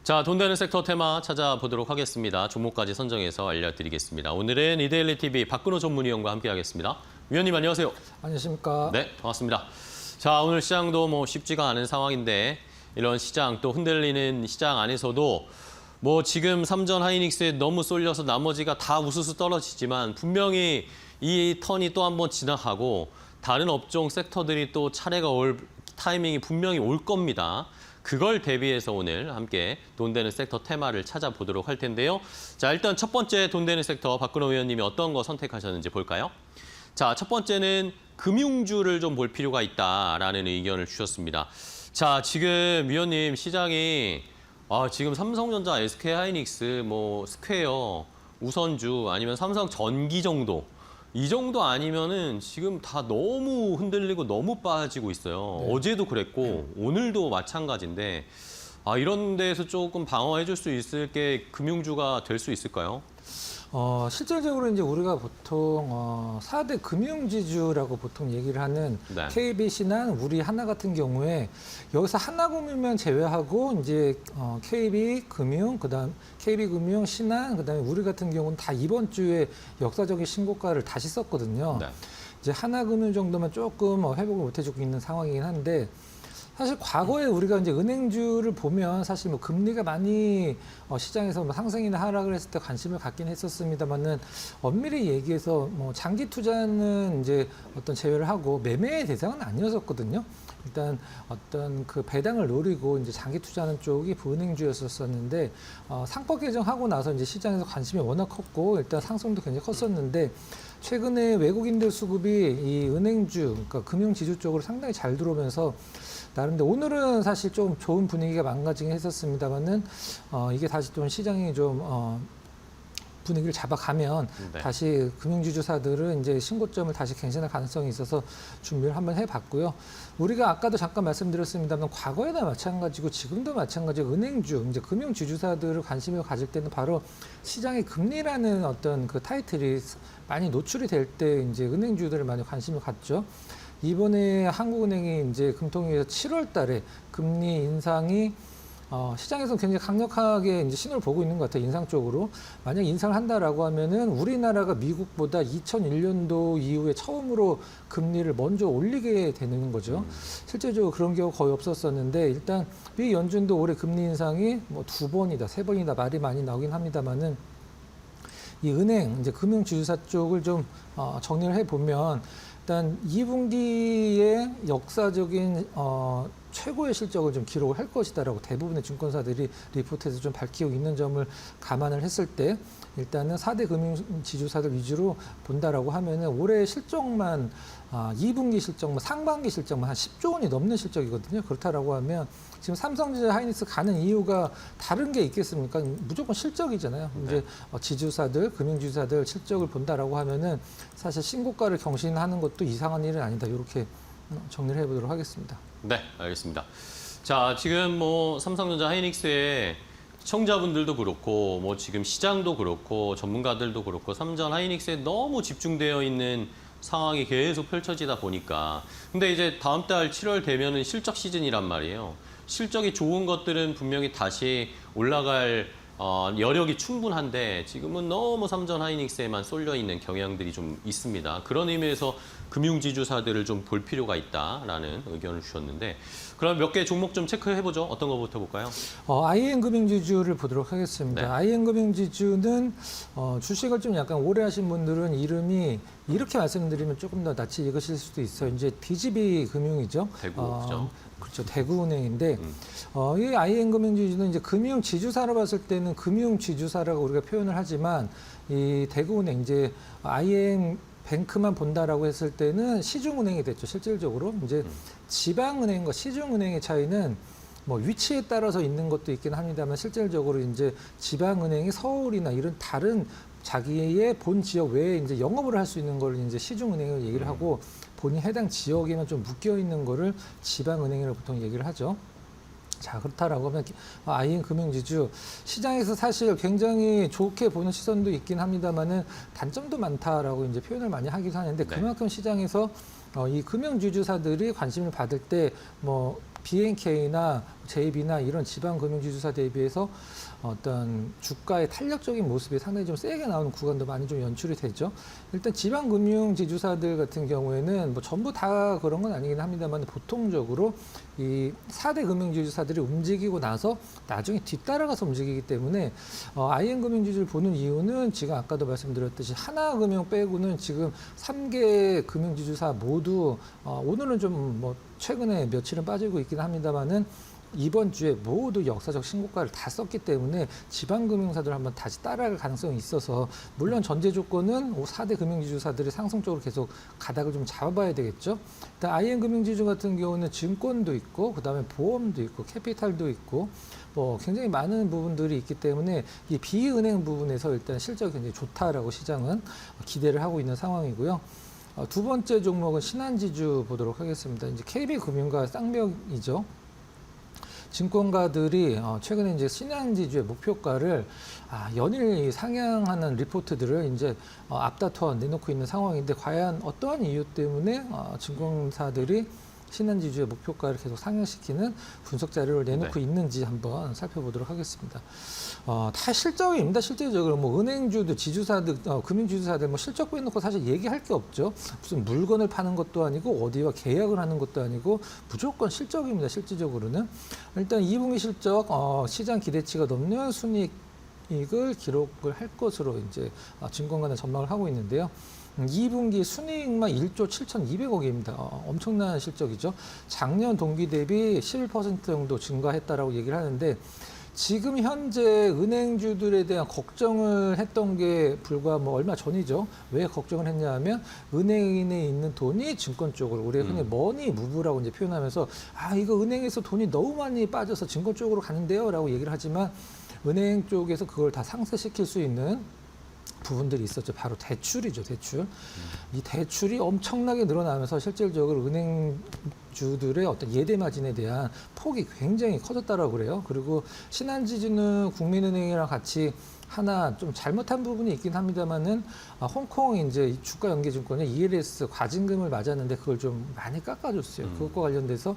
자, 돈 되는 섹터 테마 찾아보도록 하겠습니다. 종목까지 선정해서 알려드리겠습니다. 오늘은 이데일리TV 박근호 전문위원과 함께하겠습니다. 위원님 안녕하세요. 안녕하십니까. 네, 반갑습니다. 자, 오늘 시장도 쉽지가 않은 상황인데 이런 시장 또 흔들리는 시장 안에서도 지금 삼전 하이닉스에 너무 쏠려서 나머지가 다 우수수 떨어지지만 분명히 이 턴이 또 한 번 지나가고 다른 업종 섹터들이 또 차례가 올 타이밍이 분명히 올 겁니다. 그걸 대비해서 오늘 함께 돈 되는 섹터 테마를 찾아보도록 할 텐데요. 자, 일단 첫 번째 돈 되는 섹터 박근호 위원님이 어떤 거 선택하셨는지 볼까요? 자, 첫 번째는 금융주를 좀 볼 필요가 있다라는 의견을 주셨습니다. 자, 지금 위원님 시장이 지금 삼성전자, SK하이닉스, 스퀘어, 우선주 아니면 삼성전기 정도 이 정도 아니면은 지금 다 너무 흔들리고 너무 빠지고 있어요. 네. 어제도 그랬고 오늘도 마찬가지인데 이런 데에서 조금 방어해 줄 수 있을 게 금융주가 될 수 있을까요? 실질적으로 이제 우리가 보통 4대 금융지주라고 보통 얘기를 하는 네. KB, 신한, 우리, 하나 같은 경우에 여기서 하나금융만 제외하고 이제 KB 금융, 그다음 KB 금융, 신한, 그다음에 우리 같은 경우는 다 이번 주에 역사적인 신고가를 다시 썼거든요. 네. 이제 하나금융 정도만 조금 회복을 못 해주고 있는 상황이긴 한데. 사실 과거에 우리가 이제 은행주를 보면 사실 금리가 많이 시장에서 상승이나 하락을 했을 때 관심을 갖긴 했었습니다만은 엄밀히 얘기해서 장기 투자는 이제 어떤 제외를 하고 매매의 대상은 아니었었거든요. 일단 어떤 그 배당을 노리고 이제 장기 투자하는 쪽이 부은행주였었는데 상법 개정하고 나서 이제 시장에서 관심이 워낙 컸고 일단 상승도 굉장히 컸었는데 최근에 외국인들 수급이 이 은행주, 그러니까 금융지주 쪽으로 상당히 잘 들어오면서 나름대로 오늘은 사실 좀 좋은 분위기가 망가지긴 했었습니다만은 이게 다시 좀 시장이 좀 분위기를 잡아가면 네. 다시 금융주주사들은 이제 신고점을 다시 갱신할 가능성이 있어서 준비를 한번 해봤고요. 우리가 아까도 잠깐 말씀드렸습니다만 과거에나 마찬가지고 지금도 마찬가지고 은행주, 이제 금융주주사들을 관심을 가질 때는 바로 시장의 금리라는 어떤 그 타이틀이 많이 노출이 될 때 이제 은행주들을 많이 관심을 갖죠. 이번에 한국은행이 이제 금통위에서 7월 달에 금리 인상이 시장에서 굉장히 강력하게 이제 신호를 보고 있는 것 같아요. 인상 쪽으로. 만약 인상을 한다라고 하면은 우리나라가 미국보다 2001년도 이후에 처음으로 금리를 먼저 올리게 되는 거죠. 실제적으로 그런 경우가 거의 없었었는데 일단 미 연준도 올해 금리 인상이 2번이다, 3번이다 말이 많이 나오긴 합니다만은 이 은행, 이제 금융주주사 쪽을 좀 정리를 해보면 일단 2분기에 역사적인 최고의 실적을 좀 기록을 할 것이다라고 대부분의 증권사들이 리포트에서 좀 밝히고 있는 점을 감안을 했을 때 일단은 4대 금융지주사들 위주로 본다라고 하면은 올해 실적만 2분기 실적만 상반기 실적만 한 10조 원이 넘는 실적이거든요. 그렇다라고 하면 지금 삼성전자 하이닉스 가는 이유가 다른 게 있겠습니까? 무조건 실적이잖아요. 네. 이제 지주사들, 금융지주사들 실적을 본다라고 하면은 사실 신고가를 경신하는 것도 이상한 일은 아니다. 이렇게 정리를 해보도록 하겠습니다. 네, 알겠습니다. 자, 지금 삼성전자 하이닉스의 시청자분들도 그렇고 지금 시장도 그렇고 전문가들도 그렇고 삼전 하이닉스에 너무 집중되어 있는 상황이 계속 펼쳐지다 보니까 근데 이제 다음 달 7월 되면은 실적 시즌이란 말이에요. 실적이 좋은 것들은 분명히 다시 올라갈 여력이 충분한데 지금은 너무 삼전 하이닉스에만 쏠려 있는 경향들이 좀 있습니다. 그런 의미에서 금융지주사들을 좀 볼 필요가 있다라는 의견을 주셨는데 그럼 몇 개 종목 좀 체크해보죠. 어떤 거부터 볼까요? IM 금융지주를 보도록 하겠습니다. 네. IM 금융지주는 주식을 좀 약간 오래 하신 분들은 이름이 이렇게 말씀드리면 조금 더 낯이 익으실 수도 있어요. 이제 DGB 금융이죠. 대구, 그죠? 그렇죠. 대구은행인데 이 IM 금융지주는 이제 금융지주사로 봤을 때는 금융지주사라고 우리가 표현을 하지만 이 대구은행 이제 IM 뱅크만 본다라고 했을 때는 시중은행이 됐죠. 실질적으로 이제 지방은행과 시중은행의 차이는 위치에 따라서 있는 것도 있긴 합니다만 실질적으로 이제 지방은행이 서울이나 이런 다른 자기의 본 지역 외에 이제 영업을 할 수 있는 걸 이제 시중은행을 얘기를 하고 본인 해당 지역에만 좀 묶여 있는 거를 지방은행이라고 보통 얘기를 하죠. 자, 그렇다라고 하면 IM 금융지주 시장에서 사실 굉장히 좋게 보는 시선도 있긴 합니다만은 단점도 많다라고 이제 표현을 많이 하긴 하는데 그만큼 시장에서 이 금융주주사들이 관심을 받을 때 BNK나 JB나 이런 지방 금융지주사 대비해서 어떤 주가의 탄력적인 모습이 상당히 좀 세게 나오는 구간도 많이 좀 연출이 되죠. 일단 지방 금융지주사들 같은 경우에는 뭐 전부 다 그런 건 아니긴 합니다만 보통적으로 이 4대 금융지주사들이 움직이고 나서 나중에 뒤따라가서 움직이기 때문에 IM 금융지주를 보는 이유는 지금 아까도 말씀드렸듯이 하나금융 빼고는 지금 3개 금융지주사 모두 오늘은 좀 뭐 최근에 며칠은 빠지고 있긴 합니다만은 이번 주에 모두 역사적 신고가를 다 썼기 때문에 지방금융사들 한번 다시 따라갈 가능성이 있어서 물론 전제 조건은 4대 금융지주사들이 상승적으로 계속 가닥을 좀 잡아봐야 되겠죠. 일단 IM 금융지주 같은 경우는 증권도 있고 그다음에 보험도 있고 캐피탈도 있고 뭐 굉장히 많은 부분들이 있기 때문에 이 비은행 부분에서 일단 실적이 굉장히 좋다라고 시장은 기대를 하고 있는 상황이고요. 두 번째 종목은 신한지주 보도록 하겠습니다. 이제 KB금융과 쌍벽이죠. 증권가들이 최근에 이제 신한지주의 목표가를 연일 상향하는 리포트들을 이제 앞다퉈 내놓고 있는 상황인데 과연 어떠한 이유 때문에 증권사들이 신한지주의 목표가를 계속 상향시키는 분석 자료를 내놓고 있는지 한번 살펴보도록 하겠습니다. 다 실적입니다. 실질적으로 뭐 은행주들, 지주사들, 금융지주사들 뭐 실적 빼놓고 사실 얘기할 게 없죠. 무슨 물건을 파는 것도 아니고 어디와 계약을 하는 것도 아니고 무조건 실적입니다. 실질적으로는 일단 2분기 실적 시장 기대치가 넘는 순이익을 기록을 할 것으로 이제 증권가는 전망을 하고 있는데요. 2분기 순이익만 1조 7,200억입니다. 엄청난 실적이죠. 작년 동기 대비 11% 정도 증가했다라고 얘기를 하는데 지금 현재 은행주들에 대한 걱정을 했던 게 불과 뭐 얼마 전이죠. 왜 걱정을 했냐 하면 은행에 있는 돈이 증권 쪽으로 우리가 흔히 머니 무브라고 이제 표현하면서 이거 은행에서 돈이 너무 많이 빠져서 증권 쪽으로 가는데요라고 얘기를 하지만 은행 쪽에서 그걸 다 상쇄시킬 수 있는 부분들이 있었죠. 바로 대출이죠, 대출. 이 대출이 엄청나게 늘어나면서 실질적으로 은행주들의 어떤 예대 마진에 대한 폭이 굉장히 커졌다라고 그래요. 그리고 신한지주는 국민은행이랑 같이 하나 좀 잘못한 부분이 있긴 합니다만은 홍콩 이제 주가 연계증권의 ELS 과징금을 맞았는데 그걸 좀 많이 깎아줬어요. 그것과 관련돼서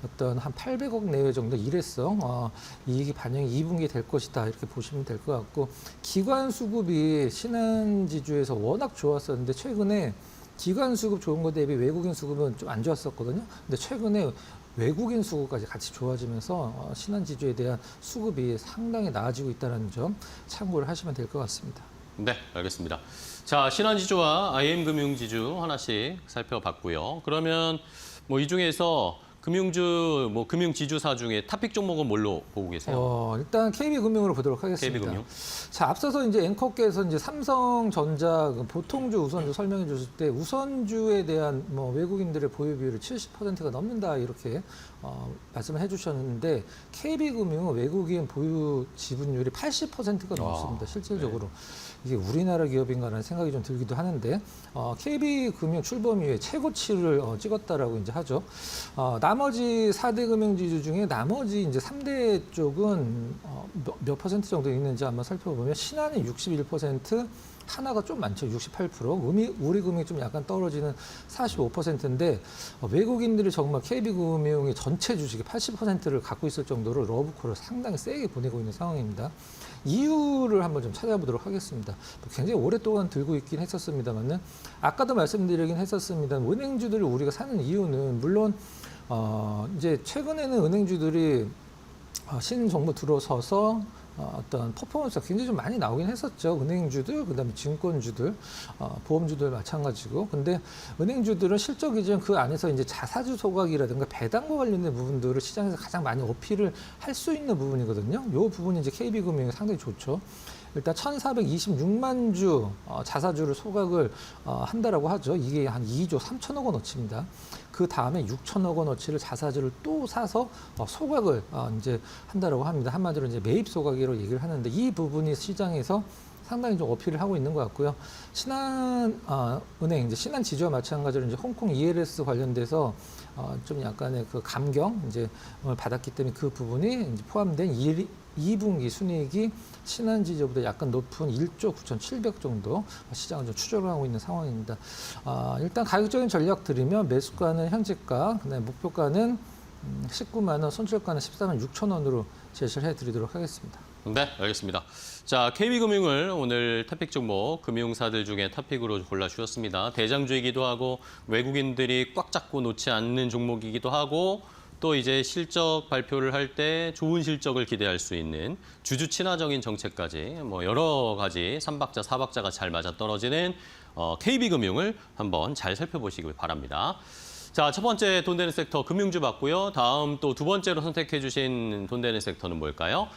어떤 한 800억 내외 정도 일회성 이익이 반영이 2분기 될 것이다 이렇게 보시면 될 것 같고 기관 수급이 신한지주에서 워낙 좋았었는데 최근에 기관 수급 좋은 거 대비 외국인 수급은 좀 안 좋았었거든요. 근데 최근에 외국인 수급까지 같이 좋아지면서 신한지주에 대한 수급이 상당히 나아지고 있다는 점 참고를 하시면 될 것 같습니다. 네, 알겠습니다. 자, 신한지주와 IM금융지주 하나씩 살펴봤고요. 그러면 뭐 이 중에서 금융지주사 중에 탑픽 종목은 뭘로 보고 계세요? 일단 KB금융으로 보도록 하겠습니다. KB금융. 자, 앞서서 이제 앵커께서 이제 삼성전자 보통주, 우선주 설명해 주실 때 우선주에 대한 뭐 외국인들의 보유 비율이 70%가 넘는다 이렇게 말씀을 해주셨는데 KB금융은 외국인 보유 지분율이 80%가 넘습니다. 실질적으로. 이게 우리나라 기업인가라는 생각이 좀 들기도 하는데 KB금융 출범 이후에 최고치를 찍었다라고 이제 하죠. 나머지 4대 금융지주 중에 나머지 이제 3대 쪽은 몇 퍼센트 정도 있는지 한번 살펴보면 신한이 61%, 하나가 좀 많죠. 68%, 우리금융이 좀 약간 떨어지는 45%인데 외국인들이 정말 KB금융의 전체 주식의 80%를 갖고 있을 정도로 러브콜을 상당히 세게 보내고 있는 상황입니다. 이유를 한번 좀 찾아보도록 하겠습니다. 굉장히 오랫동안 들고 있긴 했었습니다만은 아까도 말씀드리긴 했었습니다. 은행주들을 우리가 사는 이유는 물론 이제 최근에는 은행주들이 신정부 들어서서 어떤 퍼포먼스가 굉장히 좀 많이 나오긴 했었죠. 은행주들, 그다음에 증권주들, 보험주들 마찬가지고. 근데 은행주들은 실적 이전 그 안에서 이제 자사주 소각이라든가 배당과 관련된 부분들을 시장에서 가장 많이 어필을 할 수 있는 부분이거든요. 이 부분이 이제 KB금융이 상당히 좋죠. 일단 1,426만 주 자사주를 소각을 한다라고 하죠. 이게 한 2조 3천억 원어치입니다. 그 다음에 6천억 원어치를 자사주를 또 사서 소각을 이제 한다라고 합니다. 한마디로 이제 매입 소각이라고 얘기를 하는데 이 부분이 시장에서 상당히 좀 어필을 하고 있는 것 같고요. 신한은행, 이제 신한지주와 마찬가지로 이제 홍콩 ELS 관련돼서 좀 약간의 그 감경 이제 받았기 때문에 그 부분이 이제 포함된 2분기 순이익이 신한지주보다 약간 높은 1조 9,700 정도 시장을 좀 추적을 하고 있는 상황입니다. 일단 가격적인 전략 드리면 매수가는 현재가, 그다음에 목표가는 19만 원, 손실가는 14만 6천 원으로 제시를 해드리도록 하겠습니다. 네, 알겠습니다. 자, KB금융을 오늘 토픽 종목 금융사들 중에 토픽으로 골라주셨습니다. 대장주이기도 하고 외국인들이 꽉 잡고 놓지 않는 종목이기도 하고 또 이제 실적 발표를 할 때 좋은 실적을 기대할 수 있는 주주 친화적인 정책까지 뭐 여러 가지 3박자, 4박자가 잘 맞아떨어지는 KB금융을 한번 잘 살펴보시길 바랍니다. 자, 첫 번째 돈 되는 섹터 금융주 봤고요. 다음 또 두 번째로 선택해 주신 돈 되는 섹터는 뭘까요?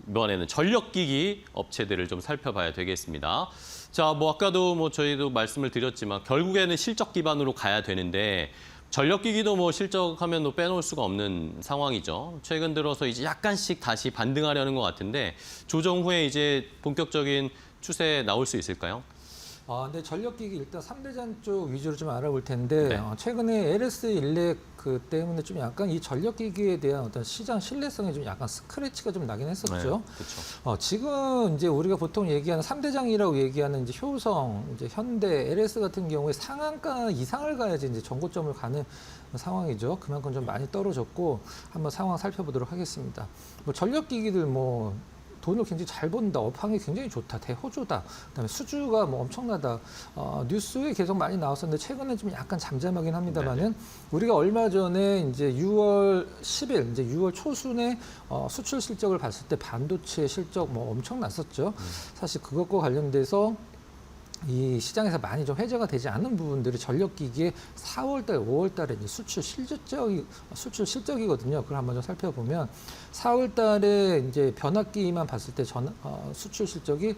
이번에는 전력기기 업체들을 좀 살펴봐야 되겠습니다. 자, 뭐 아까도 뭐 저희도 말씀을 드렸지만 결국에는 실적 기반으로 가야 되는데 전력기기도 뭐 실적하면 뭐 빼놓을 수가 없는 상황이죠. 최근 들어서 이제 약간씩 다시 반등하려는 것 같은데 조정 후에 이제 본격적인 추세 나올 수 있을까요? 근데 전력기기 일단 3대장 쪽 위주로 좀 알아볼 텐데 네. 최근에 LS 일렉 그 때문에 좀 약간 이 전력기기에 대한 어떤 시장 신뢰성이 좀 약간 스크래치가 좀 나긴 했었죠. 그렇죠. 지금 이제 우리가 보통 얘기하는 3대장이라고 얘기하는 이제 효성, 이제 현대, LS 같은 경우에 상한가 이상을 가야지 이제 전고점을 가는 상황이죠. 그만큼 좀 많이 떨어졌고 한번 상황 살펴보도록 하겠습니다. 뭐 전력기기들 뭐 돈을 굉장히 잘 번다, 업황이 굉장히 좋다, 대호조다, 그다음에 수주가 뭐 엄청나다. 뉴스에 계속 많이 나왔었는데 최근에 좀 약간 잠잠하긴 합니다만은 우리가 얼마 전에 이제 6월 10일, 이제 6월 초순에 수출 실적을 봤을 때 반도체 실적 뭐 엄청났었죠. 사실 그것과 관련돼서 이 시장에서 많이 좀 회자가 되지 않는 부분들이 전력기기의 4월달, 5월달에 수출 실적이거든요. 그걸 한번 좀 살펴보면 4월달에 이제 변압기만 봤을 때 수출 실적이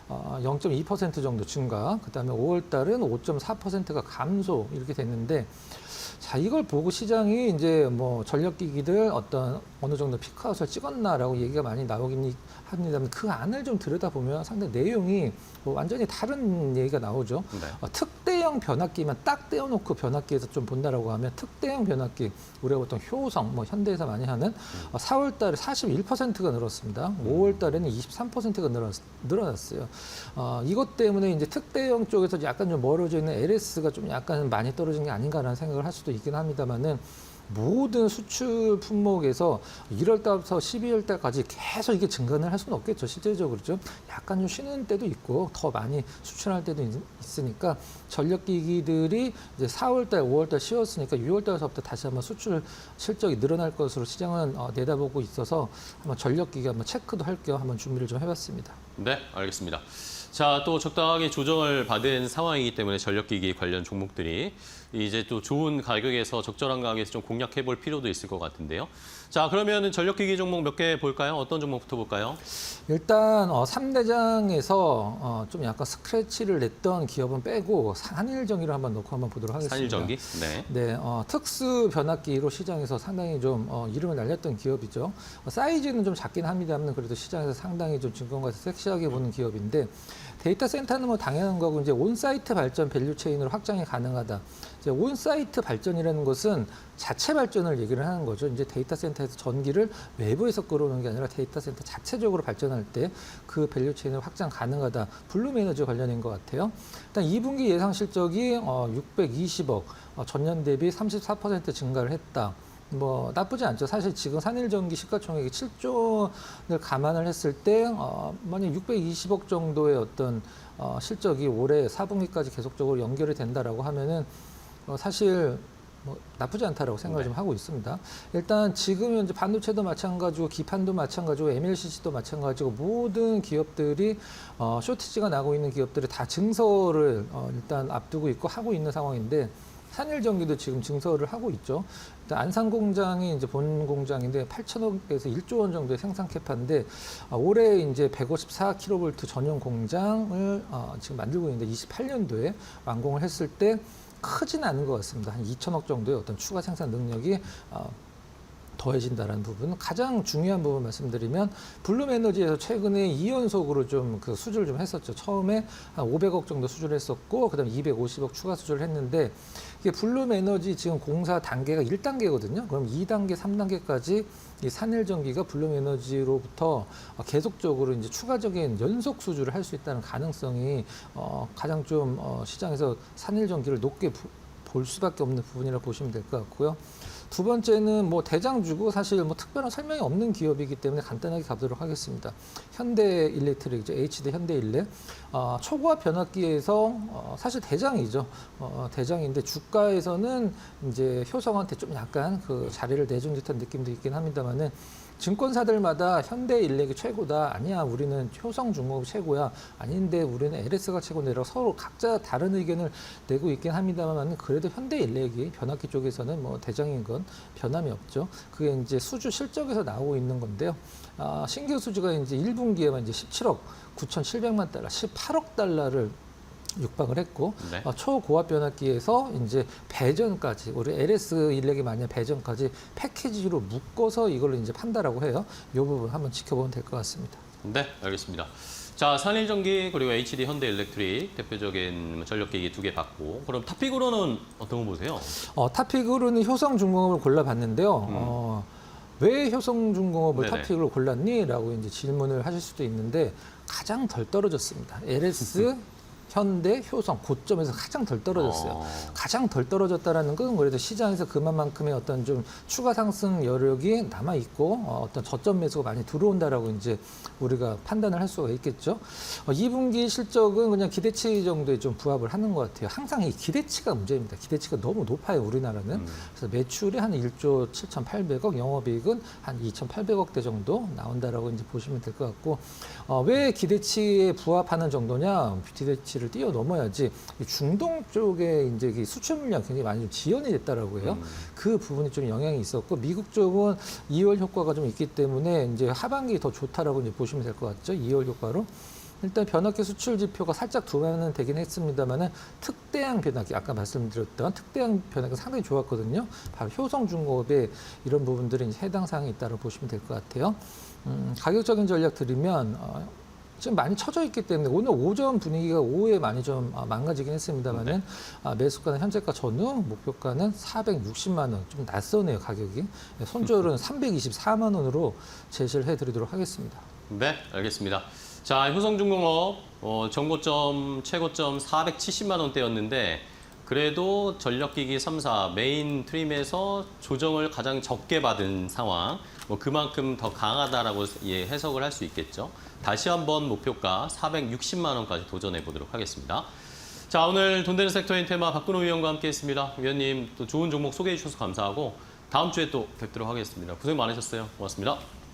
0.2% 정도 증가, 그다음에 5월달은 5.4%가 감소 이렇게 됐는데. 자, 이걸 보고 시장이 이제 뭐 전력기기들 어느 정도 피크아웃을 찍었나라고 얘기가 많이 나오긴 합니다만 그 안을 좀 들여다보면 상당히 내용이 뭐 완전히 다른 얘기가 나오죠. 네. 특대형 변압기만 딱 떼어놓고 변압기에서 좀 본다라고 하면 특대형 변압기 우리가 보통 효성, 뭐 현대에서 많이 하는 4월 달에 41%가 늘었습니다. 5월 달에는 23%가 늘어났어요. 이것 때문에 이제 특대형 쪽에서 약간 좀 멀어져 있는 LS가 좀 약간 많이 떨어진 게 아닌가라는 생각을 할 수도 있긴 합니다만은 모든 수출 품목에서 1월 달부터 12월 달까지 계속 이게 증가를 할 수는 없겠죠. 실질적으로 좀 약간 좀 쉬는 때도 있고 더 많이 수출할 때도 있으니까 전력기기들이 이제 4월 달, 5월 달 쉬었으니까 6월 달서부터 다시 한번 수출 실적이 늘어날 것으로 시장은 내다보고 있어서 한번 전력기기 한번 체크도 할 겸 한번 준비를 좀 해봤습니다. 네, 알겠습니다. 자, 또 적당하게 조정을 받은 상황이기 때문에 전력기기 관련 종목들이 이제 또 좋은 가격에서 적절한 가격에서 좀 공략해 볼 필요도 있을 것 같은데요. 자, 그러면은 전력기기 종목 몇 개 볼까요? 어떤 종목부터 볼까요? 일단 3대장에서 좀 약간 스크래치를 냈던 기업은 빼고 한일전기를 한번 놓고 한번 보도록 하겠습니다. 산일전기? 네. 네, 특수 변압기로 시장에서 상당히 좀 이름을 날렸던 기업이죠. 사이즈는 좀 작긴 합니다만 그래도 시장에서 상당히 좀 증권가에서 섹시하게 보는 기업인데 데이터 센터는 뭐 당연한 거고 이제 온사이트 발전 밸류 체인으로 확장이 가능하다. 이제 온사이트 발전이라는 것은 자체 발전을 얘기를 하는 거죠. 이제 데이터 센터에서 전기를 외부에서 끌어오는 게 아니라 데이터 센터 자체적으로 발전할 때 그 밸류 체인을 확장 가능하다. 블룸 에너지 관련인 것 같아요. 일단 2분기 예상 실적이 620억, 전년 대비 34% 증가를 했다. 뭐 나쁘지 않죠. 사실 지금 산일전기 시가총액이 7조를 감안을 했을 때 만약 620억 정도의 어떤 실적이 올해 4분기까지 계속적으로 연결이 된다라고 하면은 사실 뭐 나쁘지 않다라고 생각을 좀 하고 있습니다. 일단 지금 현재 반도체도 마찬가지고 기판도 마찬가지고 MLCC도 마찬가지고 모든 기업들이 쇼티지가 나고 있는 기업들이 다 증설을 일단 앞두고 있고 하고 있는 상황인데 산일전기도 지금 증설을 하고 있죠. 일단 안산 공장이 이제 본 공장인데 8천억에서 1조 원 정도의 생산 캐파인데 올해 이제 154kV 전용 공장을 지금 만들고 있는데 28년도에 완공을 했을 때 크지는 않은 것 같습니다. 한 2천억 정도의 어떤 추가 생산 능력이 더해진다는 부분. 가장 중요한 부분 말씀드리면 블룸 에너지에서 최근에 2연속으로 좀 그 수주를 좀 했었죠. 처음에 한 500억 정도 수주를 했었고 그다음에 250억 추가 수주를 했는데 이게 블룸 에너지 지금 공사 단계가 1단계거든요. 그럼 2단계, 3단계까지 이 산일전기가 블룸 에너지로부터 계속적으로 이제 추가적인 연속 수주를 할 수 있다는 가능성이 가장 좀 시장에서 산일전기를 높게 볼 수밖에 없는 부분이라고 보시면 될 것 같고요. 두 번째는 뭐 대장주고 사실 뭐 특별한 설명이 없는 기업이기 때문에 간단하게 가보도록 하겠습니다. 현대일렉트릭이죠. HD 현대일렉. 초고압 변압기에서 사실 대장이죠. 대장인데 주가에서는 이제 효성한테 좀 약간 그 자리를 내준 듯한 느낌도 있긴 합니다만은 증권사들마다 현대일렉이 최고다. 아니야, 우리는 효성중공업이 최고야. 아닌데 우리는 LS가 최고네라고 서로 각자 다른 의견을 내고 있긴 합니다만 그래도 현대일렉이 변압기 쪽에서는 뭐 대장인 건 변함이 없죠. 그게 이제 수주 실적에서 나오고 있는 건데요. 신규 수주가 이제 1분기에만 이제 17억 9,700만 달러, 18억 달러를 육박을 했고 네. 초고압 변압기에서 이제 배전까지 우리 LS 일렉이 만약 배전까지 패키지로 묶어서 이걸 이제 판다라고 해요. 이 부분 한번 지켜보면 될 것 같습니다. 네, 알겠습니다. 자, 산일전기 그리고 HD 현대일렉트릭 대표적인 전력기기 2개 봤고 그럼 탑픽으로는 어떤 거 보세요? 탑픽으로는 효성중공업을 골라봤는데요. 왜 효성중공업을 네네. 탑픽으로 골랐니? 라고 이제 질문을 하실 수도 있는데 가장 덜 떨어졌습니다. LS, 현대, 효성 고점에서 가장 덜 떨어졌어요. 가장 덜 떨어졌다라는 건 그래도 시장에서 그만큼의 어떤 좀 추가 상승 여력이 남아 있고 어떤 저점 매수가 많이 들어온다라고 이제 우리가 판단을 할 수가 있겠죠. 2분기 실적은 그냥 기대치 정도에 좀 부합을 하는 것 같아요. 항상 이 기대치가 문제입니다. 기대치가 너무 높아요, 우리나라는. 그래서 매출이 한 1조 7,800억, 영업이익은 한 2,800억대 정도 나온다라고 이제 보시면 될 것 같고 왜 기대치에 부합하는 정도냐? 기대치를 뛰어넘어야지 이 중동 쪽에 이제 이 수출 물량 굉장히 많이 좀 지연이 됐다라고 해요. 그 부분이 좀 영향이 있었고 미국 쪽은 2월 효과가 좀 있기 때문에 이제 하반기 더 좋다라고 이제 보시면 될 것 같죠. 2월 효과로. 일단 변압기 수출 지표가 살짝 둔화는 되긴 했습니다만은 특대양 변압기 아까 말씀드렸던 특대양 변압기가 상당히 좋았거든요. 바로 효성중공업에 이런 부분들이 이제 해당 사항이 있다고 보시면 될 것 같아요. 가격적인 전략 드리면 지금 많이 처져 있기 때문에 오늘 오전 분위기가 오후에 많이 좀 망가지긴 했습니다만은 매수가는 현재가 전후 목표가는 460만 원, 좀 낯서네요 가격이. 손절은 324만 원으로 제시를 해드리도록 하겠습니다. 네, 알겠습니다. 자, 효성중공업 정고점 최고점 470만 원대였는데 그래도 전력기기 3사 메인 트림에서 조정을 가장 적게 받은 상황, 뭐 그만큼 더 강하다라고 해석을 할 수 있겠죠. 다시 한번 목표가 460만 원까지 도전해 보도록 하겠습니다. 자, 오늘 돈 되는 섹터인 테마 박근호 위원과 함께했습니다. 위원님 또 좋은 종목 소개해 주셔서 감사하고 다음 주에 또 뵙도록 하겠습니다. 고생 많으셨어요. 고맙습니다.